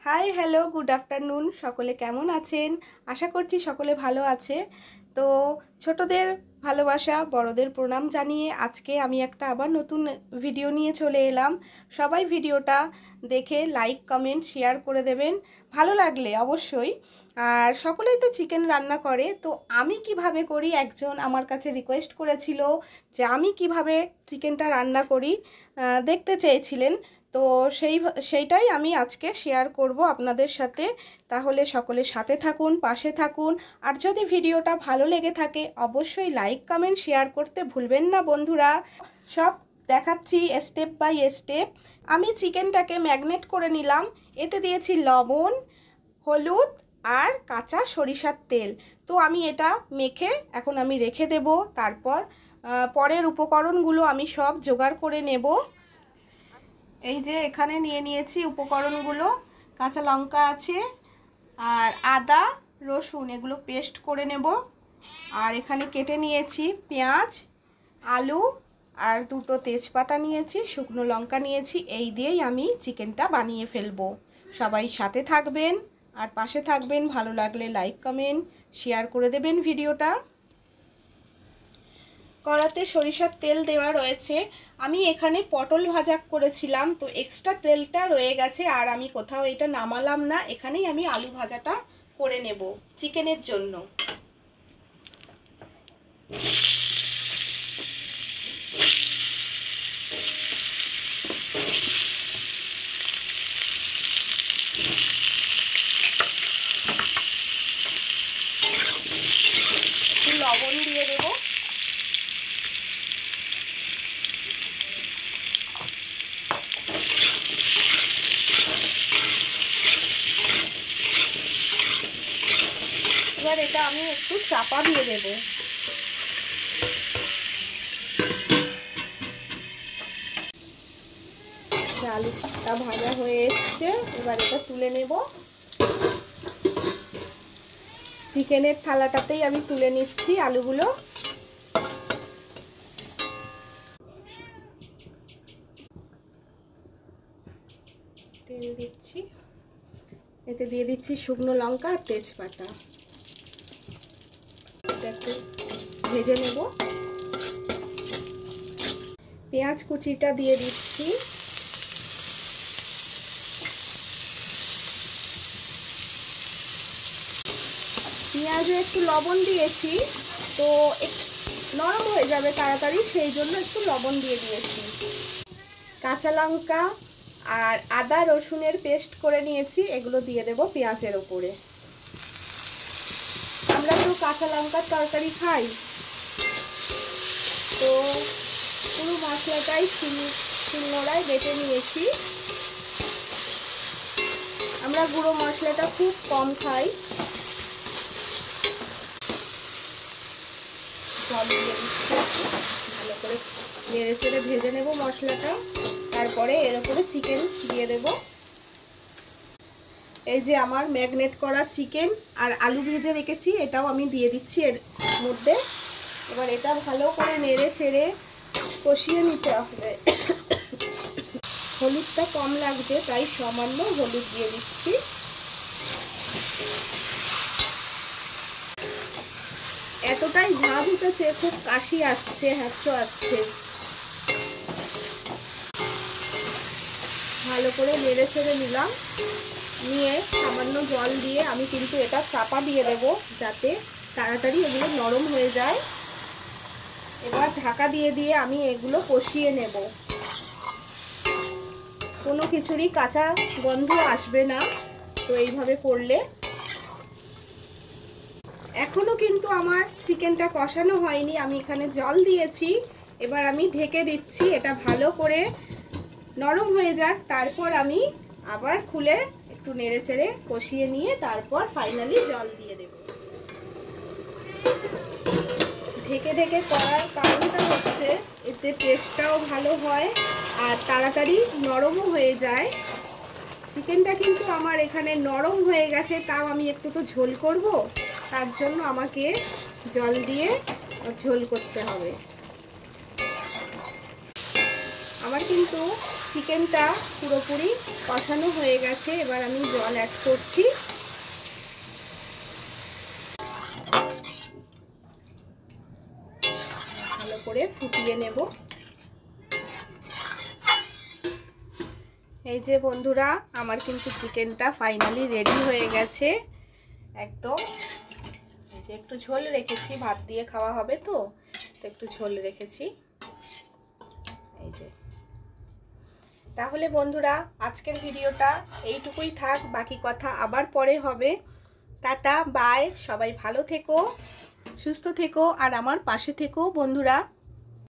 Hi hello good afternoon, সকলে কেমন আছেন? আশা করছি সকলে ভালো আছে। তো ছোটদের ভালোবাসা, বড়দের প্রণাম জানিয়ে আজকে আমি একটা আবার নতুন ভিডিও নিয়ে চলে এলাম। সবাই ভিডিওটা দেখে লাইক কমেন্ট শেয়ার করে দেবেন ভালো লাগলে অবশ্যই। আর সকলেই তো চিকেন রান্না করে, তো আমি কিভাবে করি, একজন আমার কাছে রিকোয়েস্ট করেছিল যে আমি কিভাবে চিকেনটা রান্না করি দেখতে চেয়েছিলেন। তো সেইটাই আমি আজকে শেয়ার করব আপনাদের সাথে। তাহলে সকলের সাথে থাকুন, পাশে থাকুন। আর যদি ভিডিওটা ভালো লেগে থাকে অবশ্যই লাইক কমেন্ট শেয়ার করতে ভুলবেন না বন্ধুরা। সব দেখাচ্ছি স্টেপ বাই স্টেপ। আমি চিকেনটাকে ম্যাগনেট করে নিলাম, এতে দিয়েছি লবণ, হলুদ আর কাঁচা সরিষার তেল। তো আমি এটা মেখে এখন আমি রেখে দেব। তারপর পরের উপকরণগুলো আমি সব জোগাড় করে নেব। এই যে এখানে নিয়ে নিয়েছি উপকরণগুলো, কাঁচা লঙ্কা আছে আর আদা রসুন এগুলো পেস্ট করে নেব। আর এখানে কেটে নিয়েছি পেঁয়াজ, আলু আর দুটো তেজপাতা নিয়েছি, শুকনো লঙ্কা নিয়েছি। এই দিয়েই আমি চিকেনটা বানিয়ে ফেলবো। সবাই সাথে থাকবেন আর পাশে থাকবেন। ভালো লাগলে লাইক কমেন্ট শেয়ার করে দেবেন ভিডিওটা। কড়াতে সরিষার তেল দেওয়া রয়েছে। আমি এখানে পটল ভাজা করেছিলাম, তো এক্সট্রা তেলটা রয়ে গেছে আর আমি কোথাও এটা নামালাম না, এখানেই আমি আলু ভাজাটা করে নেব চিকেনের জন্য। একটু লবণ দিয়ে দেবো। এবার এটা আমি একটু চাপা দিয়ে দেব। আলুটা ভাজা হয়ে এসছে, এবার এটা তুলে নেব। চিকেনের থালাটাতেই আমি তুলে নিচ্ছি আলুগুলো। তেল দিচ্ছি, এতে দিয়ে দিচ্ছি শুকনো লঙ্কা আর তেজপাতা। এটা একটু ভেজে নেব। পেঁয়াজ কুচিটা দিয়ে দিচ্ছি। পেঁয়াজে একটু লবণ দিয়েছি, তো নরম হয়ে যাবে তাড়াতাড়ি, সেই জন্য একটু লবণ দিয়ে দিয়েছি। কাঁচা লঙ্কা আর আদা রসুনের পেস্ট করে নিয়েছি, এগুলো দিয়ে দেব পেঁয়াজের ওপরে। আমরা তো কাঁচা লঙ্কার তরকারি খাই, তো পুরো মশলাটাই শিলনোড়ায় বেটে নিয়েছি। আমরা গুঁড়ো মশলাটা খুব কম খাই। জল দিয়ে দিচ্ছি, ভালো করে নেড়ে চেড়ে ভেজে নেব মশলাটা। তারপরে এর উপরে চিকেন দিয়ে দেব। এই যে আমার ম্যাগনেট করা চিকেন আর আলু ভেজে রেখেছি, এটাও আমি দিয়ে দিচ্ছি এর মধ্যে। এবার এটা ভালো করে নেড়ে চেড়ে কষিয়ে নিতে হবে। হলুদটা কম লাগছে, তাই সামান্য হলুদ দিয়ে দিচ্ছি। এতটাই ভাব উঠেছে, খুব কাশি আসছে, হ্যাঁচো আসছে। ভালো করে নেড়ে চেড়ে নিলাম, নিয়ে সামান্য জল দিয়ে আমি কিন্তু এটা চাপা দিয়ে দেব, যাতে তাড়াতাড়ি এগুলো নরম হয়ে যায়। এবার ঢাকা দিয়ে দিয়ে আমি এগুলো কষিয়ে নেব। কোনো কিছুরই কাঁচা গন্ধ আসবে না তো এইভাবে করলে। এখনো কিন্তু আমার চিকেনটা কষানো হয়নি, আমি এখানে জল দিয়েছি। এবার আমি ঢেকে দিচ্ছি, এটা ভালো করে নরম হয়ে যাক, তারপর আমি আবার খুলে একটু নেড়ে চেড়ে কষিয়ে নিয়ে তারপর ফাইনালি জল দিয়ে দেব। ঢেকে ঢেকে করার কারণটা হচ্ছে এতে টেস্টটাও ভালো হয় আর তাড়াতাড়ি নরমও হয়ে যায়। চিকেনটা কিন্তু আমার এখানে নরম হয়ে গেছে, তাও আমি একটু তো ঝোল করব, তার জন্য আমাকে জল দিয়ে ঝোল করতে হবে। আমার কিন্তু চিকেনটা পুরোপুরি কষানো হয়ে গেছে। এবার আমি জল অ্যাড করছি। ভালো করে ফুটিয়ে নেব। এই যে বন্ধুরা, আমার কিন্তু চিকেনটা ফাইনালি রেডি হয়ে গেছে একদম। এই যে একটু ঝোল রেখেছি, ভাত দিয়ে খাওয়া হবে তো একটু ঝোল রেখেছি। এই যে, তাহলে বন্ধুরা আজকের ভিডিওটা এইটুকুই থাক, বাকি কথা আবার পরে হবে। টাটা, বাই, সবাই ভালো থেকো, সুস্থ থেকো আর আমার পাশে থেকো বন্ধুরা।